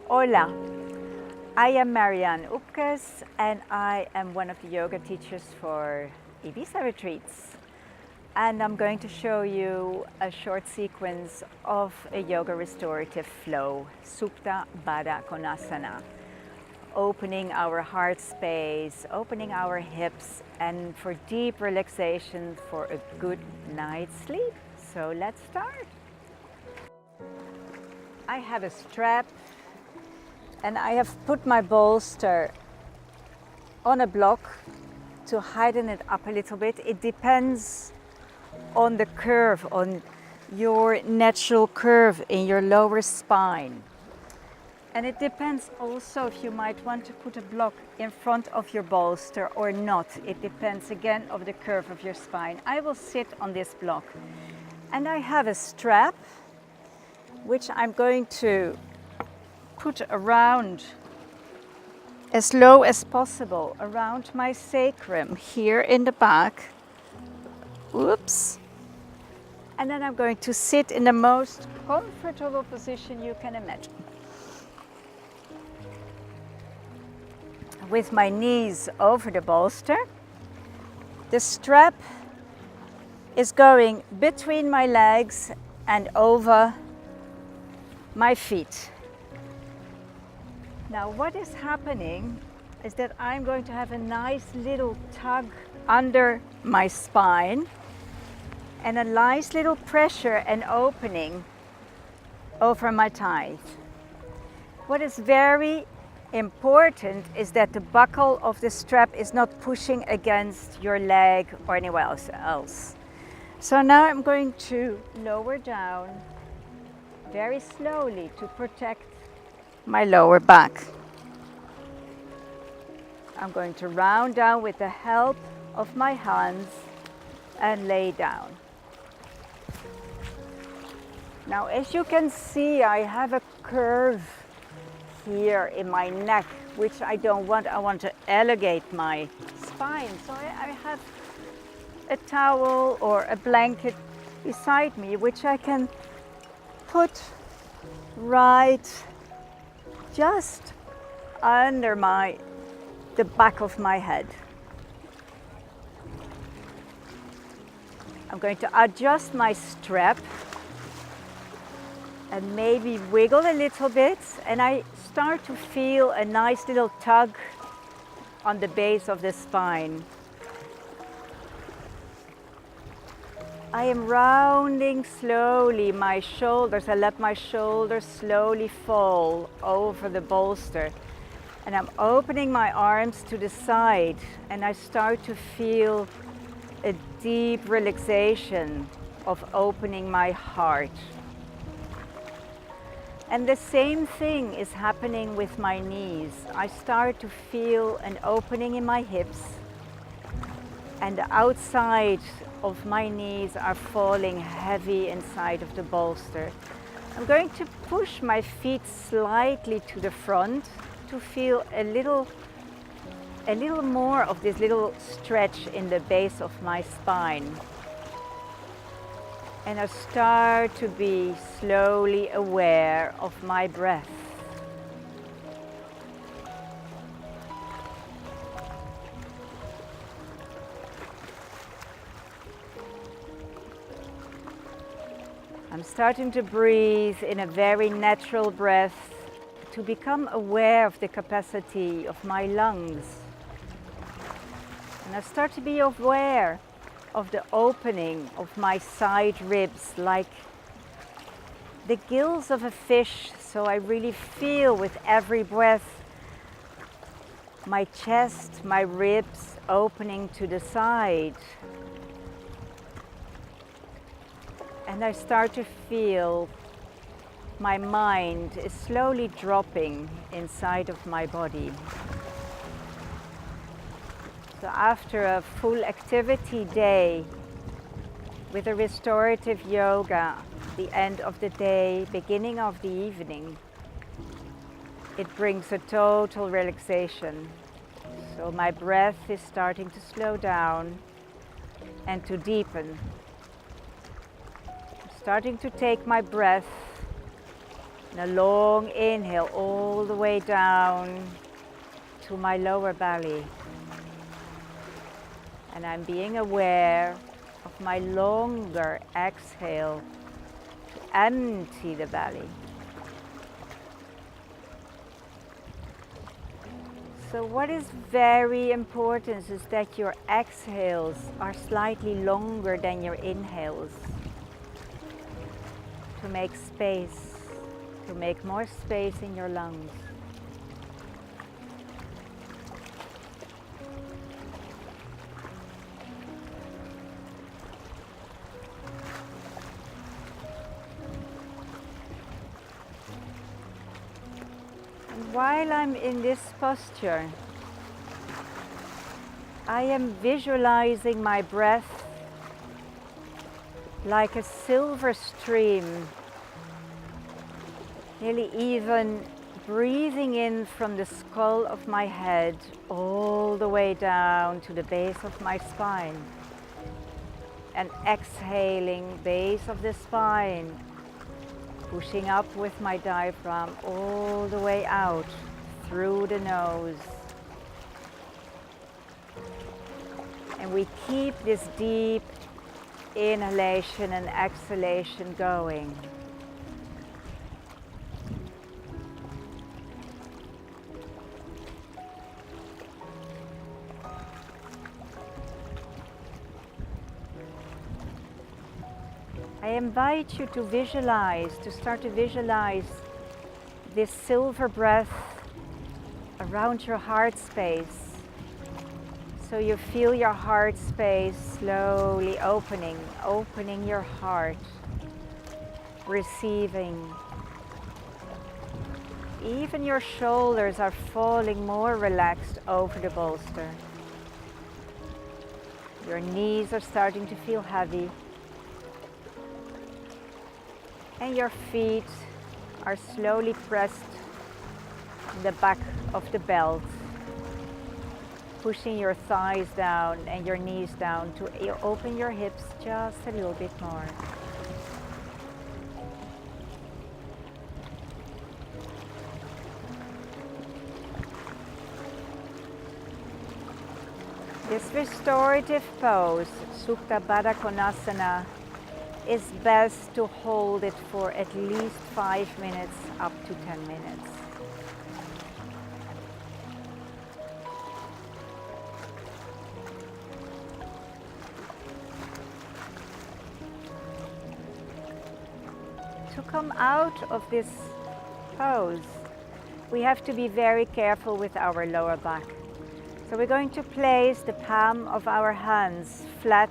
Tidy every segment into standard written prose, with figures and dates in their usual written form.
Hola, I am Marrejan Oepkes and I am one of the yoga teachers for Ibiza Retreats. And I'm going to show you a short sequence of a yoga restorative flow, Supta Baddha Konasana. Opening our heart space, opening our hips, and for deep relaxation for a good night's sleep. So let's start. I have a strap and I have put my bolster on a block to heighten it up a little bit. It depends on the curve, on your natural curve in your lower spine. And it depends also if you might want to put a block in front of your bolster or not. It depends again of the curve of your spine. I will sit on this block and I have a strap which I'm going to put around as low as possible around my sacrum here in the back. Oops. And then I'm going to sit in the most comfortable position you can imagine. With my knees over the bolster. The strap is going between my legs and over my feet. Now what is happening is that I'm going to have a nice little tug under my spine and a nice little pressure and opening over my thighs. What is very important is that the buckle of the strap is not pushing against your leg or anywhere else. So now I'm going to lower down very slowly to protect my lower back. I'm going to round down with the help of my hands and lay down. Now as you can see, I have a curve here in my neck, which I don't want. I want to elongate my spine. So I have a towel or a blanket beside me, which I can put right just under the back of my head. I'm going to adjust my strap and maybe wiggle a little bit, and I start to feel a nice little tug on the base of the spine. I am rounding slowly my shoulders. I let my shoulders slowly fall over the bolster. And I'm opening my arms to the side and I start to feel a deep relaxation of opening my heart. And the same thing is happening with my knees. I start to feel an opening in my hips and the outside of my knees are falling heavy inside of the bolster. I'm going to push my feet slightly to the front to feel a little more of this little stretch in the base of my spine. And I start to be slowly aware of my breath. I'm starting to breathe in a very natural breath to become aware of the capacity of my lungs. And I start to be aware of the opening of my side ribs, like the gills of a fish. So I really feel with every breath my chest, my ribs opening to the side. And I start to feel my mind is slowly dropping inside of my body. So after a full activity day with a restorative yoga, the end of the day, beginning of the evening, it brings a total relaxation. So my breath is starting to slow down and to deepen. I'm starting to take my breath And a long inhale all the way down to my lower belly. And I'm being aware of my longer exhale to empty the belly. So what is very important is that your exhales are slightly longer than your inhales, to make space, to make more space in your lungs. While I'm in this posture, I am visualizing my breath like a silver stream, nearly even breathing in from the skull of my head all the way down to the base of my spine, and exhaling base of the spine, pushing up with my diaphragm all the way out through the nose. And we keep this deep inhalation and exhalation going. I invite you to visualize, to start to visualize this silver breath around your heart space. So you feel your heart space slowly opening your heart, receiving. Even your shoulders are falling more relaxed over the bolster. Your knees are starting to feel heavy. And your feet are slowly pressed in the back of the belt, pushing your thighs down and your knees down to open your hips just a little bit more. This restorative pose, Supta Baddha Konasana, is best to hold it for at least 5 minutes up to 10 minutes. To come out of this pose, we have to be very careful with our lower back. So we're going to place the palm of our hands flat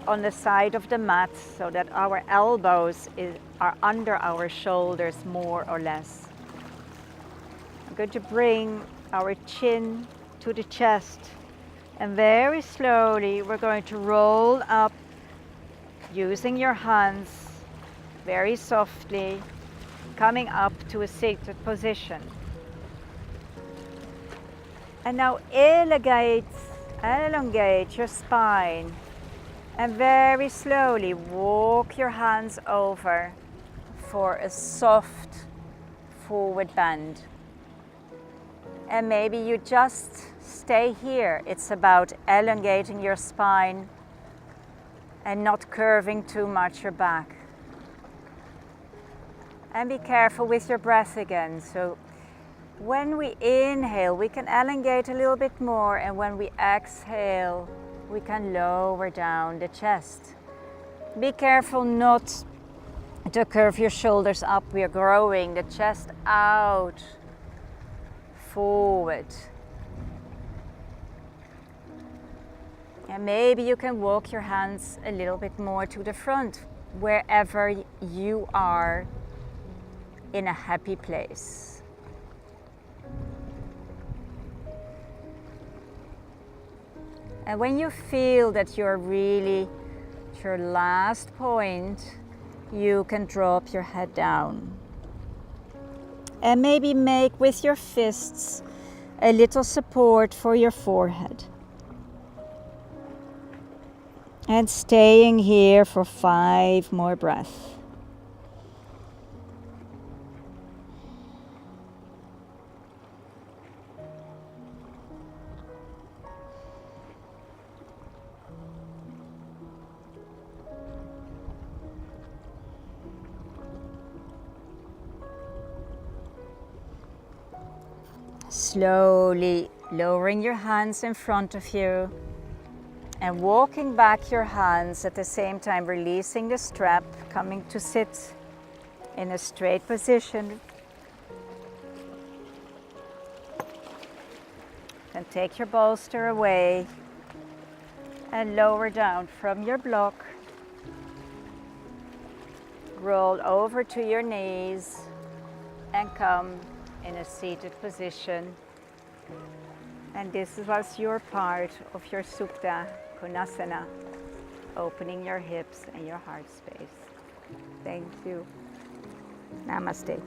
on the side of the mat so that our elbows are under our shoulders more or less. I'm going to bring our chin to the chest, and very slowly we're going to roll up using your hands very softly, coming up to a seated position. And now elongate your spine. And very slowly walk your hands over for a soft forward bend. And maybe you just stay here. It's about elongating your spine and not curving too much your back. And be careful with your breath again. So when we inhale, we can elongate a little bit more, and when we exhale, we can lower down the chest. Be careful not to curve your shoulders up. We are growing the chest out, forward. And maybe you can walk your hands a little bit more to the front, wherever you are in a happy place. And when you feel that you're really at your last point, you can drop your head down. And maybe make with your fists a little support for your forehead. And staying here for 5 more breaths. Slowly lowering your hands in front of you and walking back your hands at the same time, releasing the strap, coming to sit in a straight position. And take your bolster away and lower down from your block. Roll over to your knees and come in a seated position. And this was your part of your Supta Konasana, opening your hips and your heart space. Thank you. Namaste.